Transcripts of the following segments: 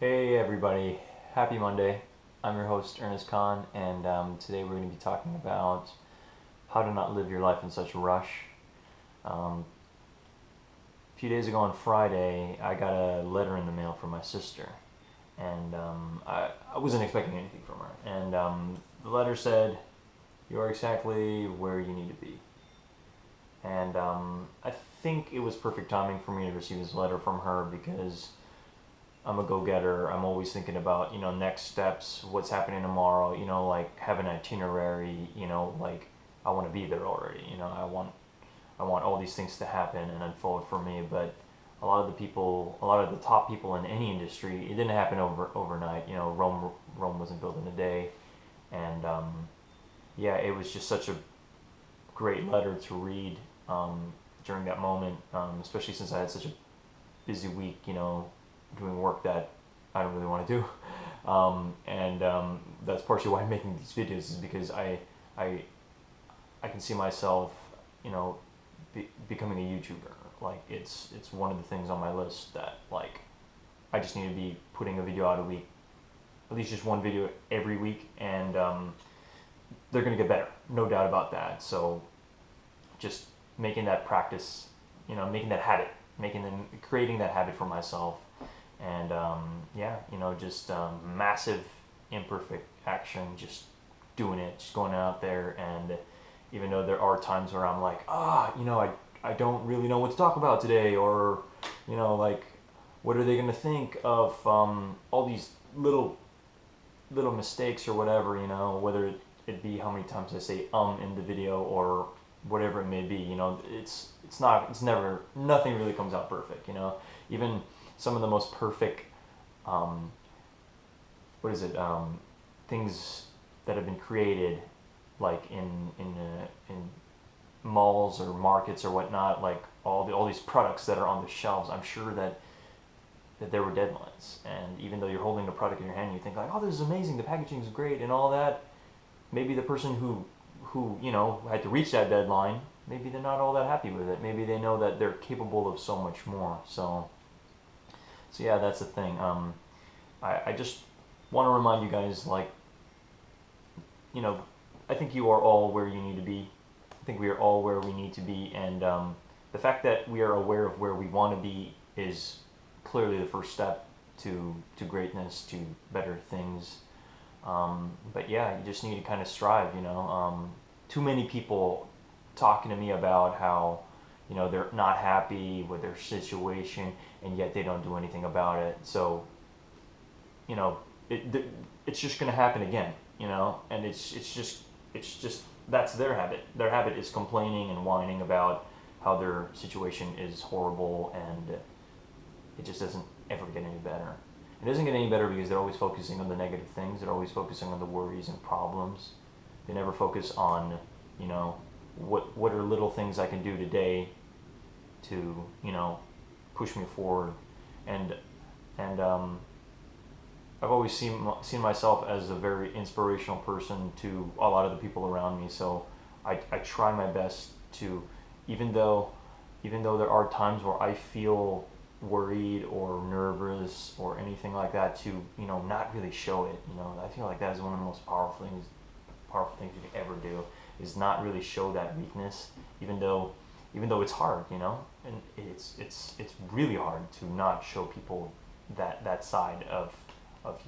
Hey everybody, happy Monday. I'm your host Ernest Khan, and today we're going to be talking about how to not live your life in such a rush. A few days ago on Friday, I got a letter in the mail from my sister, and I wasn't expecting anything from her. And the letter said, "You are exactly where you need to be." And I think it was perfect timing for me to receive this letter from her because I'm a go-getter. I'm always thinking about, next steps, what's happening tomorrow, like have an itinerary, like I want to be there already, I want all these things to happen and unfold for me, but a lot of the top people in any industry, it didn't happen overnight. Rome wasn't built in a day, and yeah, it was just such a great letter to read during that moment, especially since I had such a busy week, doing work that I don't really want to do. And that's partially why I'm making these videos, is because I, I can see myself, becoming a YouTuber. Like it's one of the things on my list that like I just need to be putting a video out a week, at least just one video every week, and they're gonna get better, no doubt about that. So just making that practice, making that habit, creating that habit for myself, and yeah, just massive imperfect action, just doing it, just going out there. And even though there are times where I'm like, I don't really know what to talk about today, or like what are they going to think of all these little mistakes or whatever, whether it be how many times I say in the video or whatever it may be, it's never, nothing really comes out perfect, even some of the most perfect um, what is it things that have been created, like in malls or markets or whatnot, like all these products that are on the shelves. I'm sure that there were deadlines, and even though you're holding the product in your hand, you think like, oh, this is amazing, the packaging is great and all that. Maybe the person who had to reach that deadline, maybe they're not all that happy with it. Maybe they know that they're capable of so much more. So yeah, that's the thing. I just want to remind you guys, like, you know, I think you are all where you need to be. I think we are all where we need to be, and the fact that we are aware of where we want to be is clearly the first step to greatness, to better things. But yeah, you just need to kind of strive. Too many people talking to me about how they're not happy with their situation, and yet they don't do anything about it. So you know it's just going to happen again. And it's just that's their habit. Their habit is complaining and whining about how their situation is horrible, and it just doesn't ever get any better. It doesn't get any better because they're always focusing on the negative things. They're always focusing on the worries and problems. They never focus on, what are little things I can do today to, push me forward. And I've always seen myself as a very inspirational person to a lot of the people around me. So I try my best to, even though there are times where I feel worried or nervous or anything like that, to not really show it. I feel like that is one of the most powerful things you can ever do, is not really show that weakness, even though it's hard, and it's really hard to not show people that side of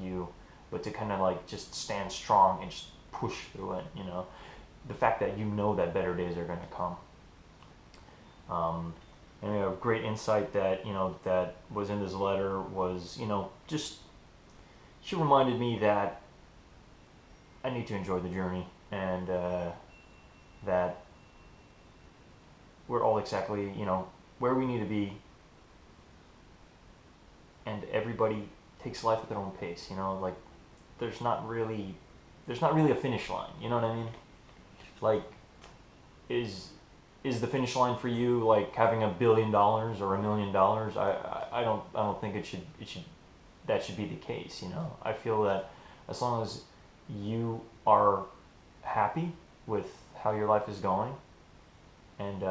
you, but to kind of like just stand strong and just push through it. The fact that that better days are going to come. And a great insight that was in this letter was, just she reminded me that I need to enjoy the journey, and that we're all exactly where we need to be, and everybody takes life at their own pace. Like there's not really a finish line. You know what I mean? Like, is the finish line for you like having $1 billion or $1 million? I don't think it should that should be the case. I feel that as long as you are happy with how your life is going, and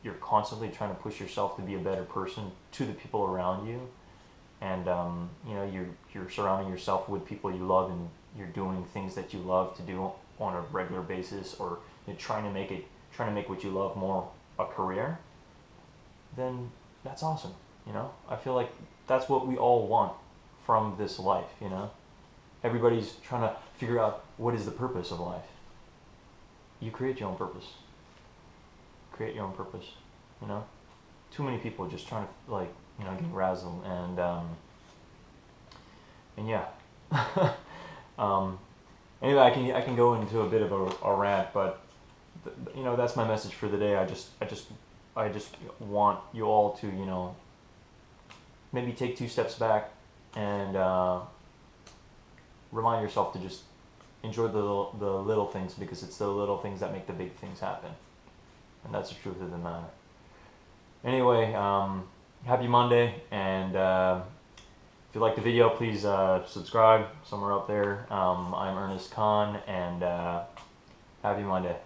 you're constantly trying to push yourself to be a better person to the people around you, and you know, you're surrounding yourself with people you love, and you're doing things that you love to do on a regular basis, or you're trying to make what you love more a career, then that's awesome. You know, I feel like that's what we all want from this life. You know, everybody's trying to figure out what is the purpose of life. You create your own purpose. Create your own purpose. You know, too many people just trying to, like, you know, get razzled, and yeah. um, anyway, I can go into a bit of a rant, but you know, that's my message for the day. I just want you all to, you know, maybe take 2 steps back and remind yourself to just enjoy the little things, because it's the little things that make the big things happen, and that's the truth of the matter. Anyway, happy Monday, and if you like the video, please subscribe somewhere up there. I'm Ernest Khan, and happy Monday.